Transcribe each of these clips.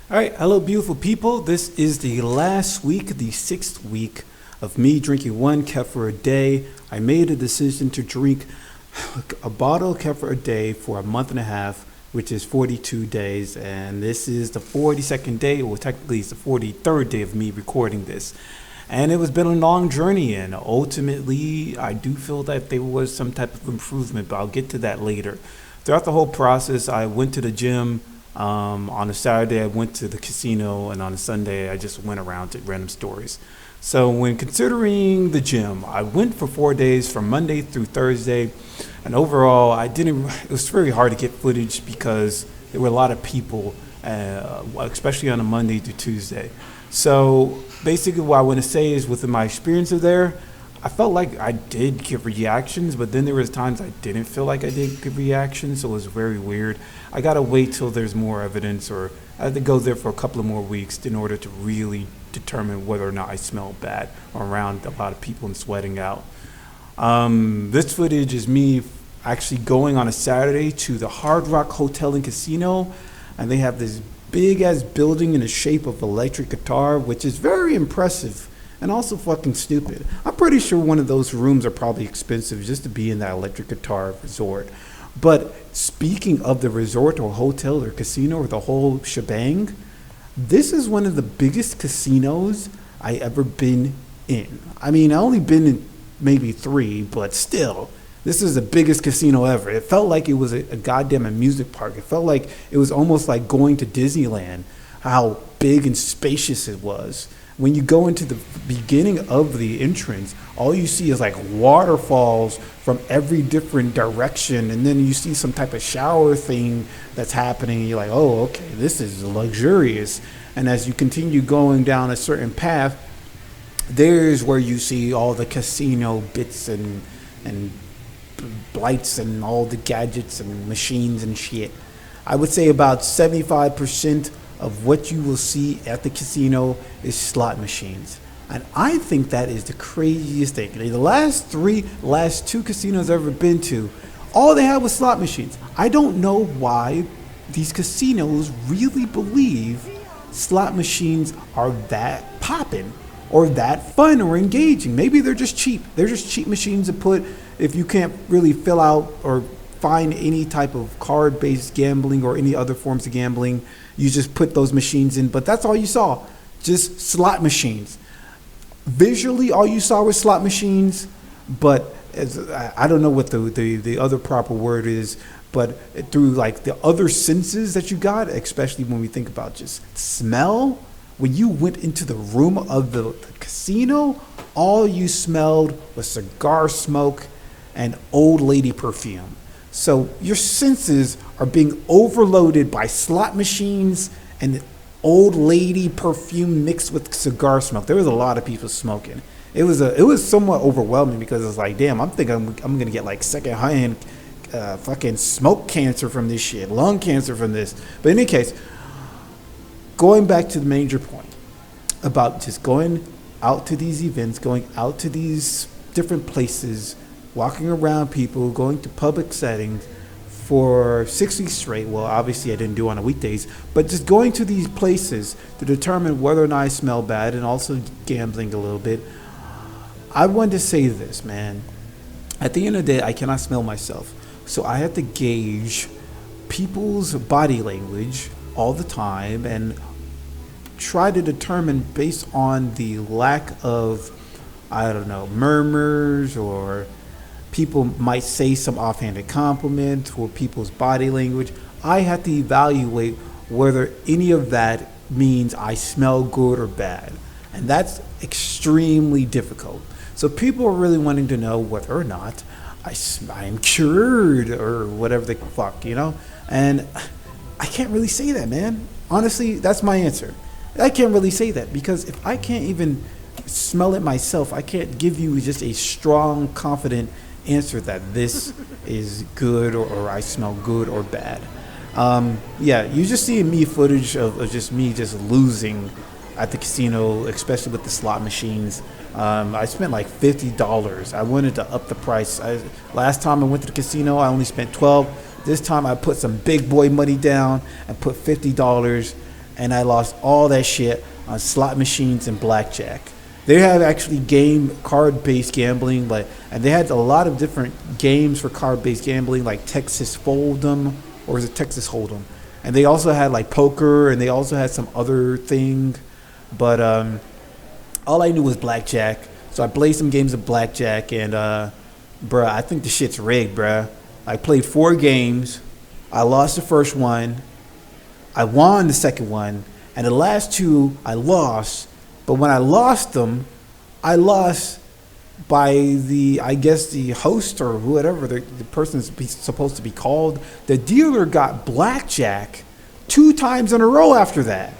All right, hello, beautiful people. This is the last week, the sixth week of me drinking one Kefir a day. I made a decision to drink a bottle of Kefir a day for a month and a half, which is 42 days. And this is the 42nd day, or technically it's the 43rd day of me recording this. And it has been a long journey, and ultimately, I do feel that there was some type of improvement, but I'll get to that later. Throughout the whole process, I went to the gym. On a Saturday, I went to the casino, and on a Sunday, I just went around to random stores. So when considering the gym, I went for 4 days from Monday through Thursday, and overall, it was very hard to get footage because there were a lot of people, especially on a Monday through Tuesday. So basically what I want to say is within my experience of there, I felt like I did get reactions, but then there was times I didn't feel like I did get reactions, so it was very weird. I gotta wait till there's more evidence, or I have to go there for a couple of more weeks in order to really determine whether or not I smell bad around a lot of people and sweating out. This footage is me actually going on a Saturday to the Hard Rock Hotel and Casino, and they have this big ass building in the shape of electric guitar, which is very impressive. And also fucking stupid. I'm pretty sure one of those rooms are probably expensive just to be in that electric guitar resort. But speaking of the resort or hotel or casino or the whole shebang, this is one of the biggest casinos I ever been in. I mean, I only been in maybe 3, but still, this is the biggest casino ever. It felt like it was a goddamn amusement park. It felt like it was almost like going to Disneyland, how big and spacious it was. When you go into the beginning of the entrance, all you see is like waterfalls from every different direction, and then you see some type of shower thing that's happening, and you're like, oh, okay, this is luxurious. And as you continue going down a certain path, there's where you see all the casino bits and blights and all the gadgets and machines and shit. I would say about 75% of what you will see at the casino is slot machines. And I think that is the craziest thing. The last 2 casinos I've ever been to, all they had was slot machines. I don't know why these casinos really believe slot machines are that poppin' or that fun or engaging. Maybe they're just cheap. They're just cheap machines to put if you can't really fill out or find any type of card-based gambling or any other forms of gambling. You just put those machines in, but that's all you saw, just slot machines. Visually, all you saw was slot machines, but I don't know what the other proper word is, but through like the other senses that you got, especially when we think about just smell, when you went into the room of the casino, all you smelled was cigar smoke and old lady perfume. So your senses are being overloaded by slot machines and old lady perfume mixed with cigar smoke. There was a lot of people smoking. It was somewhat overwhelming because it's like, damn, I'm gonna get like secondhand fucking smoke cancer from this shit, lung cancer from this. But in any case, going back to the major point about just going out to these events, going out to these different places, walking around people, going to public settings for 6 weeks straight. Well, obviously I didn't do it on the weekdays, but just going to these places to determine whether or not I smell bad and also gambling a little bit. I wanted to say this, man. At the end of the day, I cannot smell myself. So I have to gauge people's body language all the time and try to determine based on the lack of, I don't know, murmurs, or people might say some offhanded compliment, or people's body language. I have to evaluate whether any of that means I smell good or bad. And that's extremely difficult. So people are really wanting to know whether or not I'm cured or whatever the fuck, you know? And I can't really say that, man. Honestly, that's my answer. I can't really say that because if I can't even smell it myself, I can't give you just a strong, confident answer that this is good or I smell good or bad. Yeah, you just see me footage of just me just losing at the casino, especially with the slot machines. I spent like $50. I wanted to up the price. Last time I went to the casino, I only spent $12. This time I put some big boy money down and put $50. and I lost all that shit on slot machines and blackjack. They have actually card-based gambling, and they had a lot of different games for card-based gambling, like Texas Hold'em, or is it Texas Hold'em? And they also had like poker, and they also had some other thing, but all I knew was blackjack. So I played some games of blackjack, and bruh, I think the shit's rigged, bruh. I played 4 games. I lost the first one. I won the second one, and the last 2 I lost. But when I lost them, I lost by I guess the host or whoever the person is supposed to be called. The dealer got blackjack 2 times in a row after that.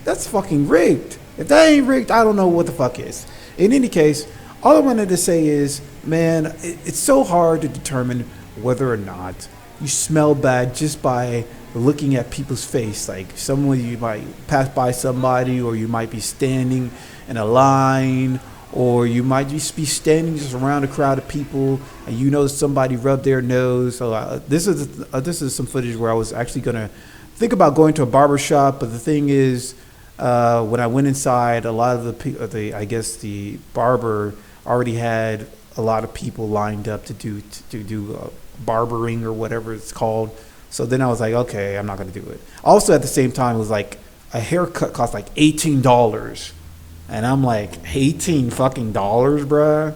That's fucking rigged. If that ain't rigged, I don't know what the fuck is. In any case, all I wanted to say is, man, it's so hard to determine whether or not you smell bad just by looking at people's face. Like someone, you might pass by somebody, or you might be standing in a line, or you might just be standing just around a crowd of people, and you know somebody rubbed their nose. So this is some footage where I was actually gonna think about going to a barber shop, but the thing is, when I went inside, a lot of the barber already had a lot of people lined up to do barbering or whatever it's called. So then I was like, okay, I'm not gonna do it. Also, at the same time, it was like a haircut cost like $18, and I'm like, 18 fucking dollars, bruh.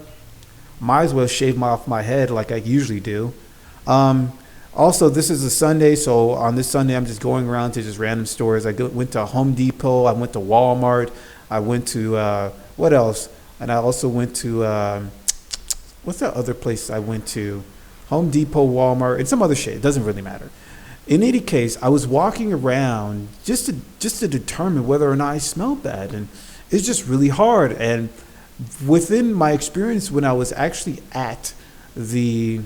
Might as well shave off my head like I usually do. Also, this is a Sunday, so on this Sunday, I'm just going around to just random stores. Went to Home Depot. I went to Walmart. I went to what else? And I also went to what's that other place I went to? Home Depot, Walmart, and some other shit. It doesn't really matter. In any case, I was walking around just to determine whether or not I smelled bad, and it's just really hard. And within my experience, when I was actually at the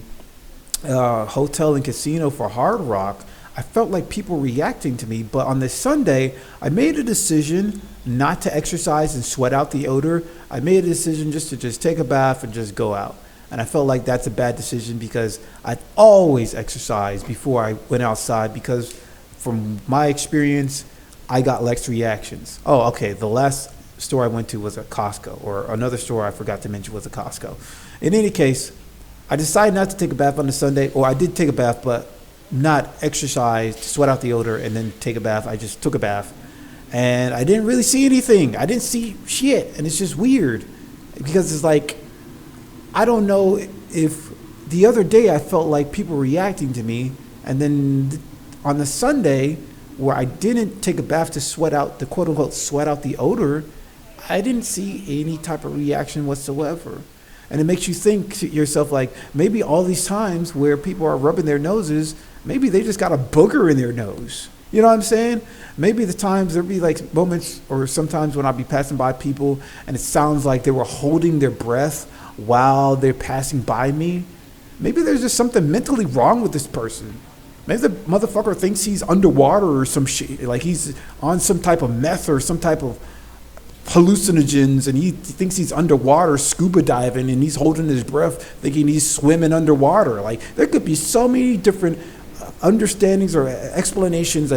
hotel and casino for Hard Rock, I felt like people reacting to me. But on this Sunday, I made a decision not to exercise and sweat out the odor. I made a decision just to take a bath and just go out. And I felt like that's a bad decision because I'd always exercise before I went outside, because from my experience, I got less reactions. Oh, okay, the last store I went to was a Costco, or another store I forgot to mention was a Costco. In any case, I decided not to take a bath on the Sunday, or I did take a bath, but not exercise, to sweat out the odor, and then take a bath. I just took a bath, and I didn't really see anything. I didn't see shit, and it's just weird, because it's like, I don't know if the other day I felt like people reacting to me, and then on the Sunday where I didn't take a bath to sweat out the quote unquote sweat out the odor, I didn't see any type of reaction whatsoever. And it makes you think to yourself, like, maybe all these times where people are rubbing their noses, maybe they just got a booger in their nose. You know what I'm saying? Maybe the times there'd be like moments or sometimes when I'd be passing by people and it sounds like they were holding their breath while they're passing by me. Maybe there's just something mentally wrong with this person. Maybe the motherfucker thinks he's underwater or some shit, like he's on some type of meth or some type of hallucinogens, and he thinks he's underwater scuba diving, and he's holding his breath thinking he's swimming underwater. Like, there could be so many different understandings or explanations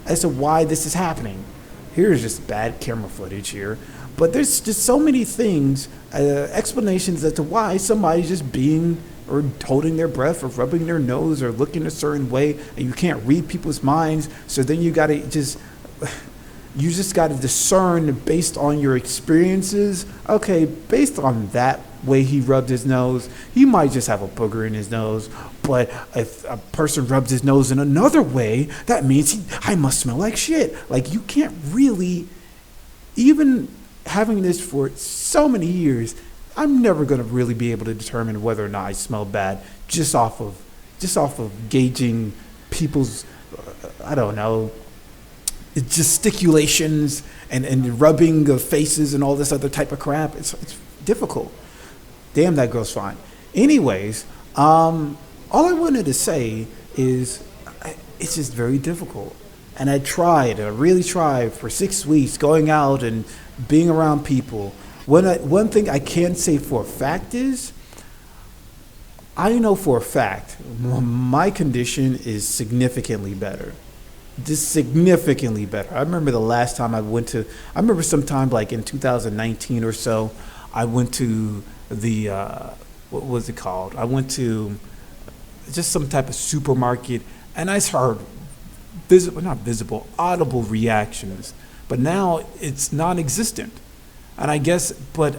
as to why this is happening. Here's just bad camera footage here, but there's just so many things, explanations as to why somebody's just being or holding their breath or rubbing their nose or looking a certain way, and you can't read people's minds. So then you just got to discern based on your experiences. Okay, based on that way he rubbed his nose, he might just have a booger in his nose. But if a person rubs his nose in another way, that means I must smell like shit. Like, you can't really, even having this for so many years, I'm never going to really be able to determine whether or not I smell bad just off of gauging people's, I don't know, gesticulations and rubbing of faces and all this other type of crap. It's difficult. Damn, that girl's fine. Anyways, all I wanted to say is it's just very difficult. And I really tried for 6 weeks going out and being around people. One thing I can say for a fact is, I know for a fact my condition is significantly better. just significantly better. I remember the last time I remember sometime like in 2019 or so, I went to the, what was it called? I went to just some type of supermarket, and I heard not visible, audible reactions. But now it's non-existent. And I guess, but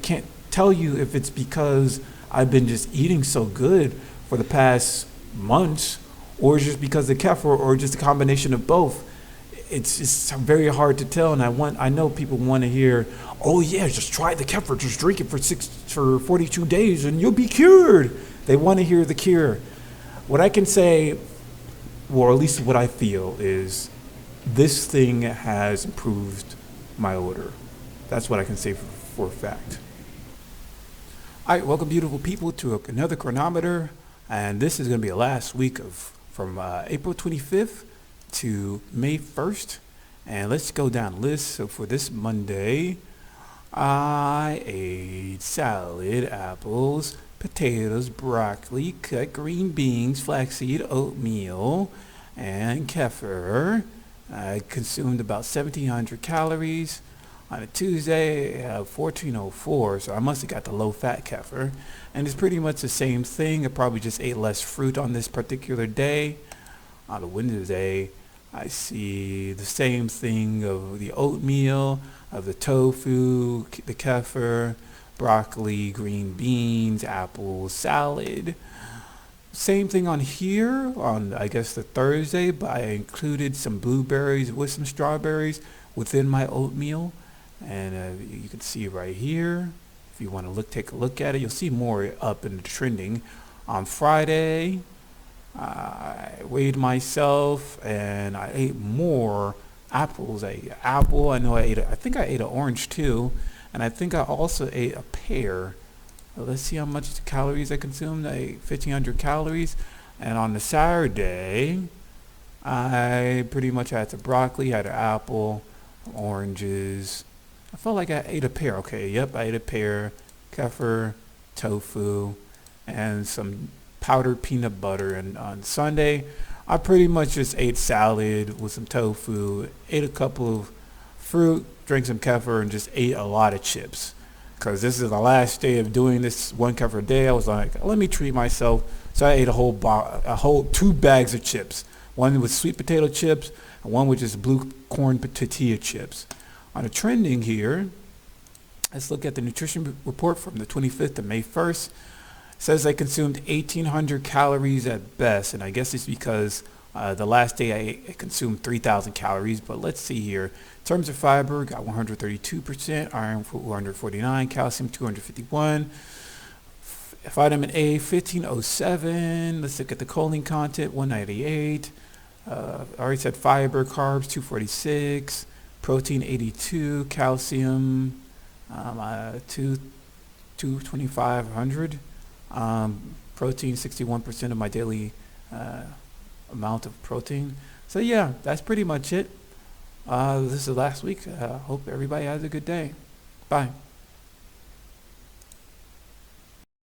can't tell you if it's because I've been just eating so good for the past months, or just because of the kefir, or just a combination of both. It's very hard to tell, and I know people want to hear, oh yeah, just try the kefir, just drink it for 42 days, and you'll be cured. They want to hear the cure. What I can say, or at least what I feel, is this thing has improved my odor. That's what I can say for a fact. All right, welcome, beautiful people, to another chronometer, and this is going to be the last week from April 25th to May 1st, and let's go down the list. So for this Monday, I ate salad, apples, potatoes, broccoli, cut green beans, flaxseed, oatmeal, and kefir. I consumed about 1,700 calories. On a Tuesday, I have 1,404, so I must have got the low-fat kefir. And it's pretty much the same thing. I probably just ate less fruit on this particular day. On a Wednesday, I see the same thing of the oatmeal, of the tofu, the kefir, broccoli, green beans, apples, salad. Same thing on here, on I guess the Thursday, but I included some blueberries with some strawberries within my oatmeal. And you can see right here, if you want to take a look at it, you'll see more up in the trending. On Friday, I weighed myself and I ate more apples. I ate apple. I think I ate an orange too, and I think I also ate a pear. Let's see how much calories I consumed. I ate 1,500 calories. And on the Saturday, I pretty much had the broccoli, had an apple, oranges. I felt like I ate a pear. Okay, yep, I ate a pear, kefir, tofu, and some powdered peanut butter. And on Sunday, I pretty much just ate salad with some tofu, ate a couple of fruit, drank some kefir, and just ate a lot of chips. Because this is the last day of doing this one kefir a day. I was like, let me treat myself. So I ate a whole 2 bags of chips. One with sweet potato chips, and one with just blue corn tortilla chips. On the trending here, let's look at the nutrition report from the 25th to May 1st. It says I consumed 1,800 calories at best, and I guess it's because the last day I consumed 3,000 calories. But let's see here. In terms of fiber, got 132%, iron 149, calcium 251, vitamin A 1,507. Let's look at the choline content, 198. I already said fiber, carbs 246, protein 82, calcium 2,500. Protein 61% of my daily amount of protein. So yeah, that's pretty much it. This is last week. Hope everybody has a good day. Bye.